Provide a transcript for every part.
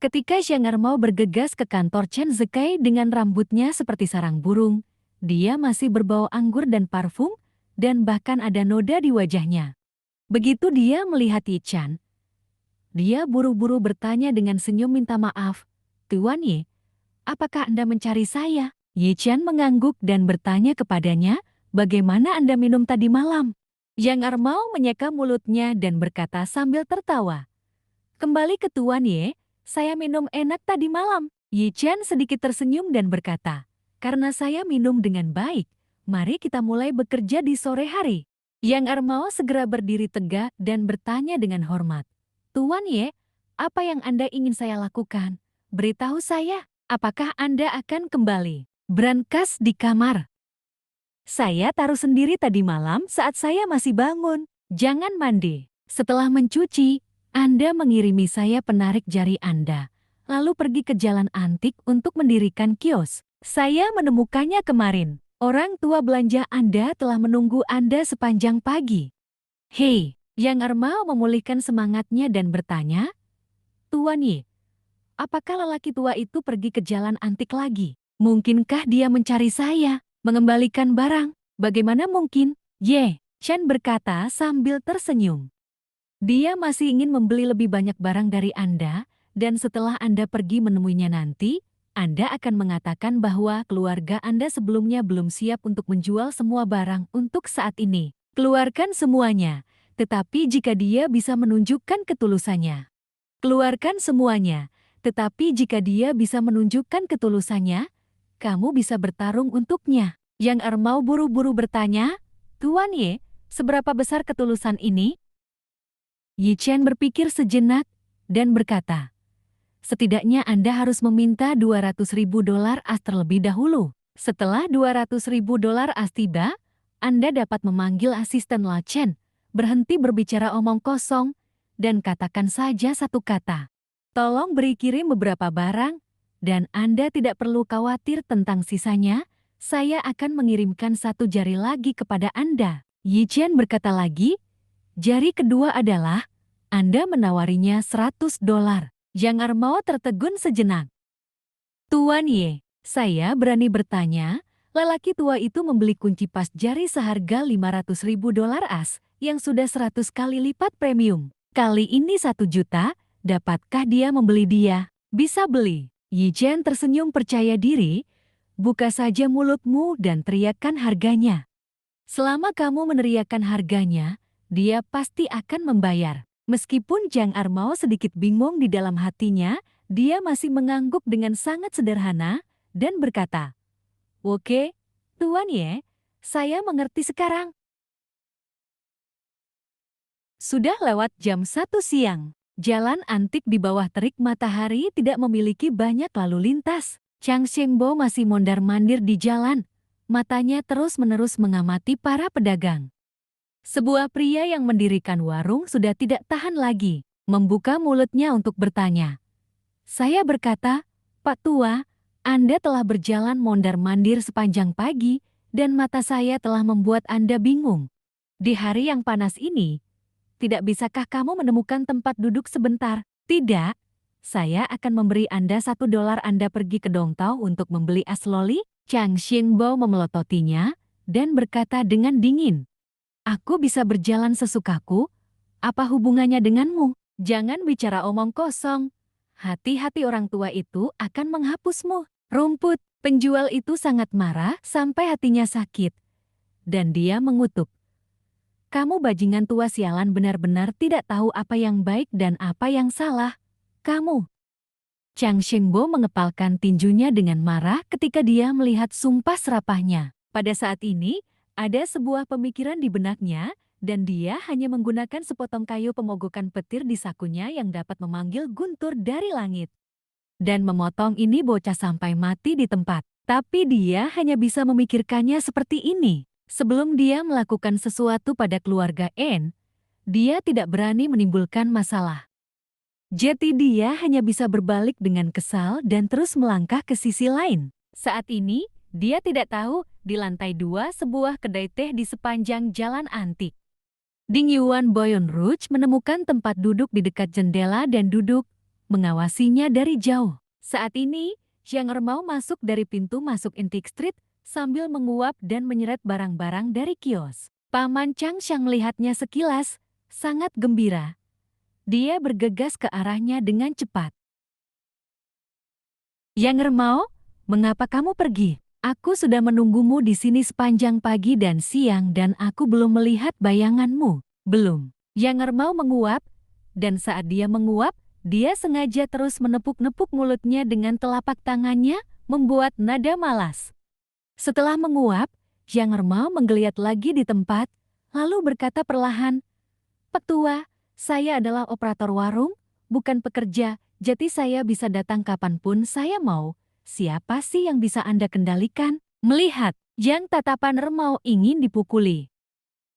Ketika Zhang Ermao bergegas ke kantor Chen Zekai dengan rambutnya seperti sarang burung, dia masih berbau anggur dan parfum, dan bahkan ada noda di wajahnya. Begitu dia melihat Yi Chen, dia buru-buru bertanya dengan senyum minta maaf, "Tuan Yi, apakah Anda mencari saya?" Yi Chen mengangguk dan bertanya kepadanya, "Bagaimana Anda minum tadi malam?" Zhang Ermao menyeka mulutnya dan berkata sambil tertawa, "Kembali ke Tuan Ye, saya minum enak tadi malam." Yi Chen sedikit tersenyum dan berkata, "Karena saya minum dengan baik, mari kita mulai bekerja di sore hari." Yang Ermao segera berdiri tegak dan bertanya dengan hormat, "Tuan Ye, apa yang Anda ingin saya lakukan? Beritahu saya, apakah Anda akan kembali brankas di kamar? Saya taruh sendiri tadi malam saat saya masih bangun. Jangan mandi. Setelah mencuci, Anda mengirimi saya penarik jari Anda, lalu pergi ke jalan antik untuk mendirikan kios. Saya menemukannya kemarin. Orang tua belanja Anda telah menunggu Anda sepanjang pagi." Hei, Yang Ermao memulihkan semangatnya dan bertanya, "Tuan Yi, apakah lelaki tua itu pergi ke jalan antik lagi? Mungkinkah dia mencari saya, mengembalikan barang? Bagaimana mungkin?" Ye, Chen berkata sambil tersenyum. "Dia masih ingin membeli lebih banyak barang dari Anda, dan setelah Anda pergi menemuinya nanti, Anda akan mengatakan bahwa keluarga Anda sebelumnya belum siap untuk menjual semua barang untuk saat ini. Keluarkan semuanya, tetapi jika dia bisa menunjukkan ketulusannya. Keluarkan semuanya, tetapi jika dia bisa menunjukkan ketulusannya, kamu bisa bertarung untuknya." Yang Ermao buru-buru bertanya, "Tuan Ye, seberapa besar ketulusan ini?" Yi Chen berpikir sejenak dan berkata, "Setidaknya Anda harus meminta 200.000 dolar as terlebih dahulu. Setelah 200.000 dolar as tiba, Anda dapat memanggil asisten La Chen, berhenti berbicara omong kosong, dan katakan saja satu kata. Tolong beri kirim beberapa barang, dan Anda tidak perlu khawatir tentang sisanya, saya akan mengirimkan satu jari lagi kepada Anda." Yi Chen berkata lagi, "Jari kedua adalah, Anda menawarinya 100 dolar. Zhang Ermao tertegun sejenak. "Tuan Ye, saya berani bertanya, lelaki tua itu membeli kunci pas jari seharga 500.000 dolar as, yang sudah 100 kali lipat premium. Kali ini 1 juta, dapatkah dia membeli dia?" "Bisa beli." Yi Chen tersenyum percaya diri, "Buka saja mulutmu dan teriakkan harganya. Selama kamu meneriakkan harganya, dia pasti akan membayar." Meskipun Zhang Ermao sedikit bingung di dalam hatinya, dia masih mengangguk dengan sangat sederhana dan berkata, "Oke, Tuan Ye, saya mengerti sekarang." Sudah lewat jam 1 siang. Jalan antik di bawah terik matahari tidak memiliki banyak lalu lintas. Chang Shengbo masih mondar-mandir di jalan. Matanya terus-menerus mengamati para pedagang. Sebuah pria yang mendirikan warung sudah tidak tahan lagi, membuka mulutnya untuk bertanya. Saya berkata, "Pak Tua, Anda telah berjalan mondar-mandir sepanjang pagi, dan mata saya telah membuat Anda bingung. Di hari yang panas ini, tidak bisakah kamu menemukan tempat duduk sebentar?" "Tidak, saya akan memberi Anda 1 dolar Anda pergi ke Dongtao untuk membeli es loli." Chang Xingbo memelototinya dan berkata dengan dingin, "Aku bisa berjalan sesukaku, apa hubungannya denganmu? Jangan bicara omong kosong. Hati-hati orang tua itu akan menghapusmu." Rumput, penjual itu sangat marah sampai hatinya sakit. Dan dia mengutuk, "Kamu bajingan tua sialan benar-benar tidak tahu apa yang baik dan apa yang salah. Kamu." Chang Shengbo mengepalkan tinjunya dengan marah ketika dia melihat sumpah serapahnya. Pada saat ini, ada sebuah pemikiran di benaknya, dan dia hanya menggunakan sepotong kayu pemogokan petir di sakunya yang dapat memanggil guntur dari langit. Dan memotong ini bocah sampai mati di tempat. Tapi dia hanya bisa memikirkannya seperti ini. Sebelum dia melakukan sesuatu pada keluarga N, dia tidak berani menimbulkan masalah. Jadi dia hanya bisa berbalik dengan kesal dan terus melangkah ke sisi lain. Saat ini, dia tidak tahu di lantai 2 sebuah kedai teh di sepanjang jalan antik. Ding Yuan Boyon Rouge menemukan tempat duduk di dekat jendela dan duduk, mengawasinya dari jauh. Saat ini, Zhang Ermao masuk dari pintu masuk Antique Street sambil menguap dan menyeret barang-barang dari kios. Paman Changxiang melihatnya sekilas, sangat gembira. Dia bergegas ke arahnya dengan cepat. Yang Ermao, mengapa kamu pergi? Aku sudah menunggumu di sini sepanjang pagi dan siang dan aku belum melihat bayanganmu. Belum. Yang Ermao menguap, dan saat dia menguap, dia sengaja terus menepuk-nepuk mulutnya dengan telapak tangannya, membuat nada malas. Setelah menguap, Zhang Ermao menggeliat lagi di tempat, lalu berkata perlahan, "Pak Tua, saya adalah operator warung, bukan pekerja, jadi saya bisa datang kapanpun saya mau. Siapa sih yang bisa Anda kendalikan?" Melihat Zhang tatapan Ermao ingin dipukuli.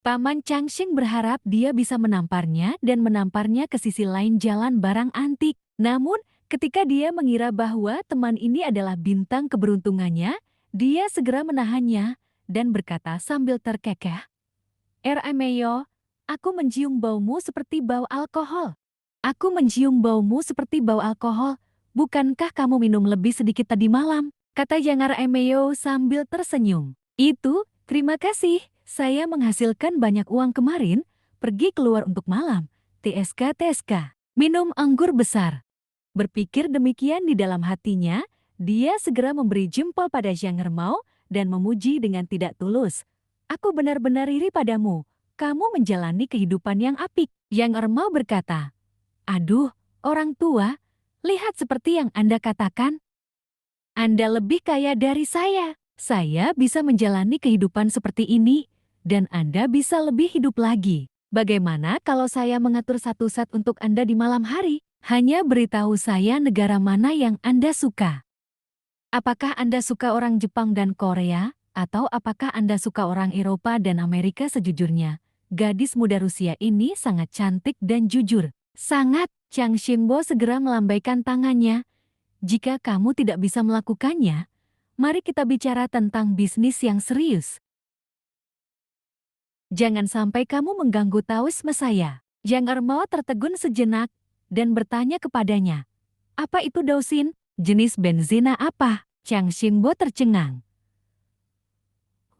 Paman Changxing berharap dia bisa menamparnya dan menamparnya ke sisi lain jalan barang antik. Namun, ketika dia mengira bahwa teman ini adalah bintang keberuntungannya, dia segera menahannya dan berkata sambil terkekeh, "Ermeyo, aku mencium baumu seperti bau alkohol. Aku mencium baumu seperti bau alkohol. Bukankah kamu minum lebih sedikit tadi malam?" Kata Jangar Emeyo sambil tersenyum. "Itu, terima kasih. Saya menghasilkan banyak uang kemarin, pergi keluar untuk malam. TSK. Minum anggur besar." Berpikir demikian di dalam hatinya, dia segera memberi jempol pada Zhang Ermao dan memuji dengan tidak tulus. "Aku benar-benar iri padamu. Kamu menjalani kehidupan yang apik." Yang Ermao berkata, "Aduh, orang tua, lihat seperti yang Anda katakan. Anda lebih kaya dari saya. Saya bisa menjalani kehidupan seperti ini, dan Anda bisa lebih hidup lagi. Bagaimana kalau saya mengatur satu set untuk Anda di malam hari? Hanya beritahu saya negara mana yang Anda suka. Apakah Anda suka orang Jepang dan Korea, atau apakah Anda suka orang Eropa dan Amerika?" Sejujurnya, gadis muda Rusia ini sangat cantik dan jujur. "Sangat." Chang Xingbo segera melambaikan tangannya. "Jika kamu tidak bisa melakukannya, mari kita bicara tentang bisnis yang serius. Jangan sampai kamu mengganggu taoisme saya." Zhang Ermao tertegun sejenak dan bertanya kepadanya, "Apa itu Daosin? Jenis benzina apa?" Chang Xingbo tercengang.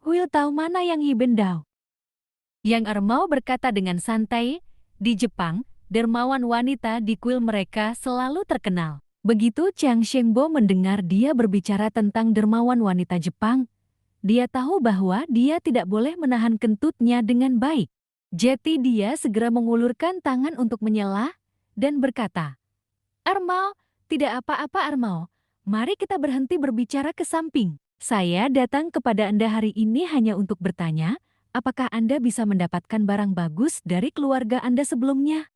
"Will tahu mana yang Hibendao?" Yang Ermao berkata dengan santai, "Di Jepang, dermawan wanita di kuil mereka selalu terkenal." Begitu Chang Xingbo mendengar dia berbicara tentang dermawan wanita Jepang, dia tahu bahwa dia tidak boleh menahan kentutnya dengan baik. Jadi dia segera mengulurkan tangan untuk menyela dan berkata, "Ermao, tidak apa-apa Ermao. Mari kita berhenti berbicara ke samping. Saya datang kepada Anda hari ini hanya untuk bertanya, apakah Anda bisa mendapatkan barang bagus dari keluarga Anda sebelumnya?"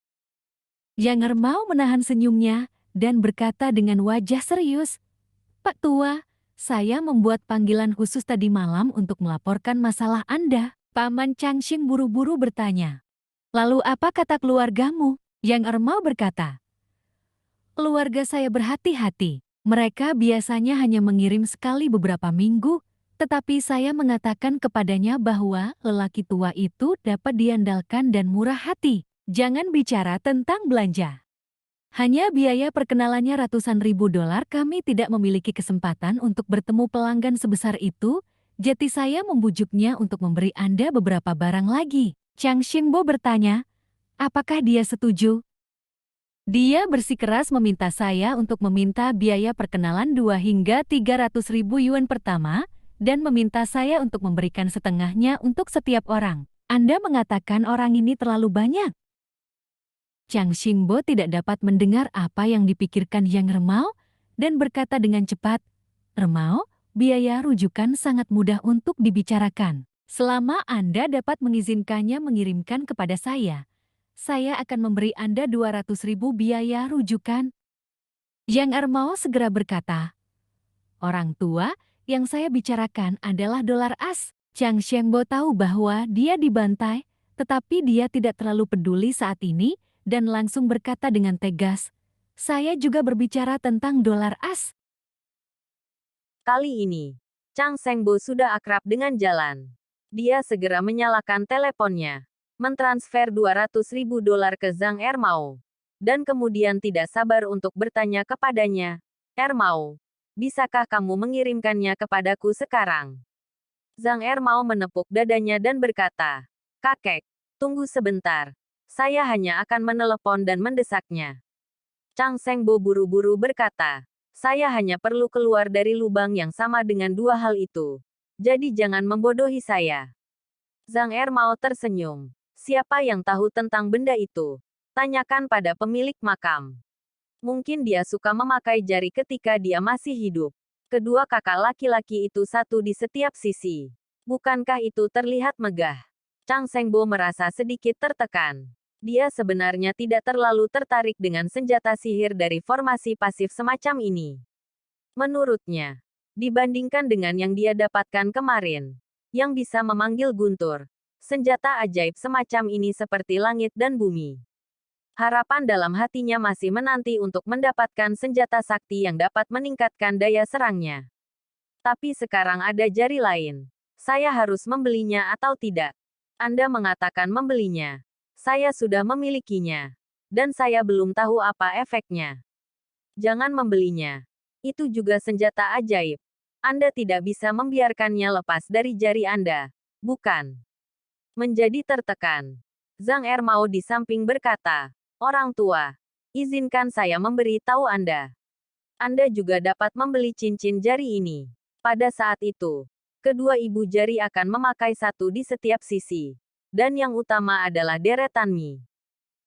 Yang Ermao menahan senyumnya dan berkata dengan wajah serius, "Pak Tua, saya membuat panggilan khusus tadi malam untuk melaporkan masalah Anda." Paman Changxing buru-buru bertanya, "Lalu apa kata keluargamu?" Yang Ermao berkata, "Keluarga saya berhati-hati. Mereka biasanya hanya mengirim sekali beberapa minggu, tetapi saya mengatakan kepadanya bahwa lelaki tua itu dapat diandalkan dan murah hati. Jangan bicara tentang belanja. Hanya biaya perkenalannya ratusan ribu dolar, kami tidak memiliki kesempatan untuk bertemu pelanggan sebesar itu, jadi saya membujuknya untuk memberi Anda beberapa barang lagi." Chang Xingbo bertanya, apakah dia setuju? Dia bersikeras meminta saya untuk meminta biaya perkenalan 2 hingga 300 ribu yuan pertama, dan meminta saya untuk memberikan setengahnya untuk setiap orang. Anda mengatakan orang ini terlalu banyak. Chang Xingbo tidak dapat mendengar apa yang dipikirkan Yang Ermao dan berkata dengan cepat, "Ermao, biaya rujukan sangat mudah untuk dibicarakan. Selama Anda dapat mengizinkannya mengirimkan kepada saya akan memberi Anda 200 ribu biaya rujukan." Yang Ermao segera berkata, "Orang tua, yang saya bicarakan adalah dolar as." Chang Xingbo tahu bahwa dia dibantai, tetapi dia tidak terlalu peduli saat ini dan langsung berkata dengan tegas, "Saya juga berbicara tentang dolar as." Kali ini, Chang Shengbo sudah akrab dengan jalan. Dia segera menyalakan teleponnya, mentransfer 200 ribu dolar ke Zhang Ermao. dan kemudian tidak sabar untuk bertanya kepadanya, "Ermau, bisakah kamu mengirimkannya kepadaku sekarang?" Zhang Ermau menepuk dadanya dan berkata, "Kakek, tunggu sebentar. Saya hanya akan menelepon dan mendesaknya." Chang Shengbo buru-buru berkata, "Saya hanya perlu keluar dari lubang yang sama dengan dua hal itu. Jadi jangan membodohi saya." Zhang Ermau tersenyum. "Siapa yang tahu tentang benda itu? Tanyakan pada pemilik makam. Mungkin dia suka memakai jari ketika dia masih hidup." Kedua kakak laki-laki itu satu di setiap sisi. Bukankah itu terlihat megah? Chang Shengbo merasa sedikit tertekan. Dia sebenarnya tidak terlalu tertarik dengan senjata sihir dari formasi pasif semacam ini. Menurutnya, dibandingkan dengan yang dia dapatkan kemarin, yang bisa memanggil guntur, senjata ajaib semacam ini seperti langit dan bumi. Harapan dalam hatinya masih menanti untuk mendapatkan senjata sakti yang dapat meningkatkan daya serangnya. Tapi sekarang ada jari lain. Saya harus membelinya atau tidak? Anda mengatakan membelinya. Saya sudah memilikinya. Dan saya belum tahu apa efeknya. Jangan membelinya. Itu juga senjata ajaib. Anda tidak bisa membiarkannya lepas dari jari Anda, bukan? Menjadi tertekan, Zhang Ermau di samping berkata, "Orang tua, izinkan saya memberi tahu Anda. Anda juga dapat membeli cincin jari ini." Pada saat itu, kedua ibu jari akan memakai satu di setiap sisi. Dan yang utama adalah deretan mi.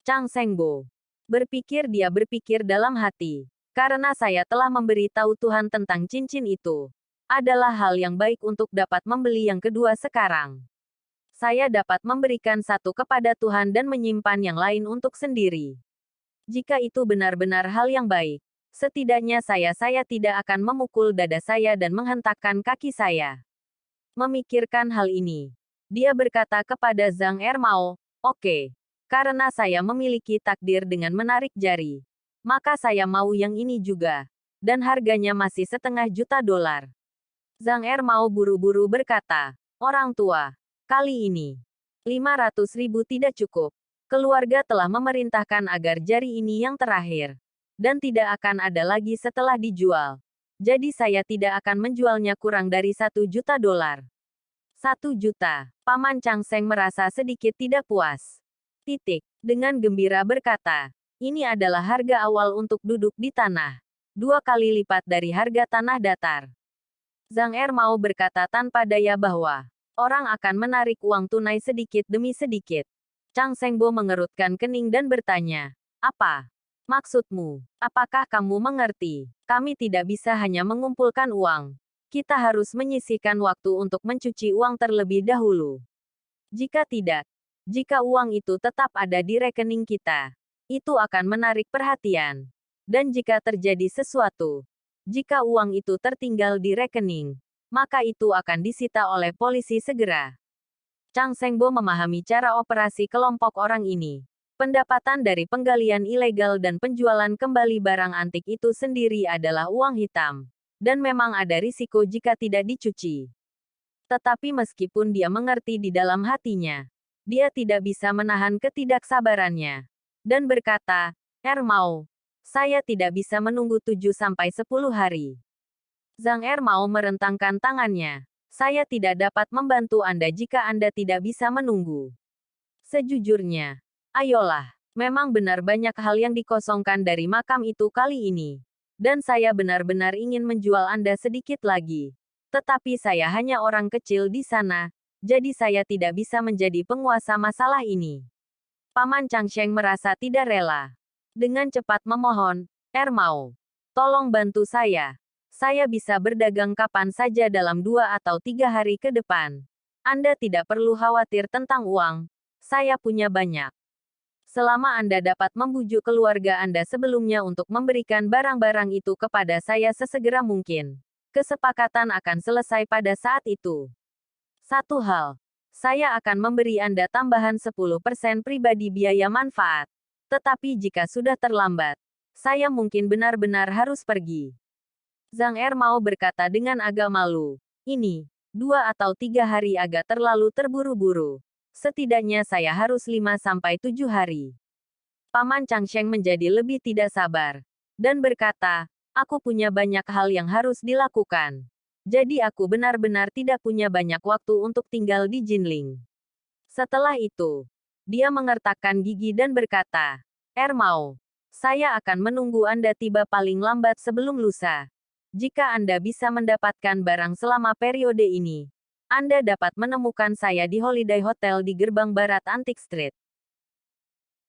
Chang Shengbo berpikir dalam hati. Karena saya telah memberi tahu Tuhan tentang cincin itu. Adalah hal yang baik untuk dapat membeli yang kedua sekarang. Saya dapat memberikan satu kepada Tuhan dan menyimpan yang lain untuk sendiri. Jika itu benar-benar hal yang baik, setidaknya saya tidak akan memukul dada saya dan menghentakkan kaki saya. Memikirkan hal ini, dia berkata kepada Zhang Ermau, "Oke, karena saya memiliki takdir dengan menarik jari, maka saya mau yang ini juga. Dan harganya masih $500.000. Zhang Ermau buru-buru berkata, "Orang tua, kali ini, 500.000 tidak cukup. Keluarga telah memerintahkan agar jari ini yang terakhir. Dan tidak akan ada lagi setelah dijual. Jadi saya tidak akan menjualnya kurang dari $1 juta." 1 juta. Paman Chang Sheng merasa sedikit tidak puas. Dengan gembira berkata, "Ini adalah harga awal untuk duduk di tanah. 2 kali lipat dari harga tanah datar." Zhang Ermau berkata tanpa daya bahwa orang akan menarik uang tunai sedikit demi sedikit. Chang Shengbo mengerutkan kening dan bertanya, "Apa maksudmu? Apakah kamu mengerti? Kami tidak bisa hanya mengumpulkan uang. Kita harus menyisihkan waktu untuk mencuci uang terlebih dahulu. Jika tidak, jika uang itu tetap ada di rekening kita, itu akan menarik perhatian. Dan jika terjadi sesuatu, jika uang itu tertinggal di rekening, maka itu akan disita oleh polisi segera." Chang Shengbo memahami cara operasi kelompok orang ini. Pendapatan dari penggalian ilegal dan penjualan kembali barang antik itu sendiri adalah uang hitam. Dan memang ada risiko jika tidak dicuci. Tetapi meskipun dia mengerti di dalam hatinya, dia tidak bisa menahan ketidaksabarannya. Dan berkata, "Ermau, saya tidak bisa menunggu 7-10 hari." Zhang Ermau merentangkan tangannya. "Saya tidak dapat membantu Anda jika Anda tidak bisa menunggu. Sejujurnya, ayolah, memang benar banyak hal yang dikosongkan dari makam itu kali ini. Dan saya benar-benar ingin menjual Anda sedikit lagi. Tetapi saya hanya orang kecil di sana, jadi saya tidak bisa menjadi penguasa masalah ini." Paman Chang Sheng merasa tidak rela. Dengan cepat memohon, "Ermau, tolong bantu saya. Saya bisa berdagang kapan saja dalam 2 atau 3 hari ke depan. Anda tidak perlu khawatir tentang uang. Saya punya banyak. Selama Anda dapat membujuk keluarga Anda sebelumnya untuk memberikan barang-barang itu kepada saya sesegera mungkin, kesepakatan akan selesai pada saat itu. Satu hal, saya akan memberi Anda tambahan 10% pribadi biaya manfaat. Tetapi jika sudah terlambat, saya mungkin benar-benar harus pergi." Zhang Ermau berkata dengan agak malu, "Ini, 2 atau 3 hari agak terlalu terburu-buru. Setidaknya saya harus 5-7 hari." Paman Changsheng menjadi lebih tidak sabar. Dan berkata, aku punya banyak hal yang harus dilakukan. Jadi aku benar-benar tidak punya banyak waktu untuk tinggal di Jinling. Setelah itu, dia mengertakkan gigi dan berkata, Ermau, saya akan menunggu Anda tiba paling lambat sebelum lusa. Jika Anda bisa mendapatkan barang selama periode ini, Anda dapat menemukan saya di Holiday Hotel di gerbang barat Antique Street.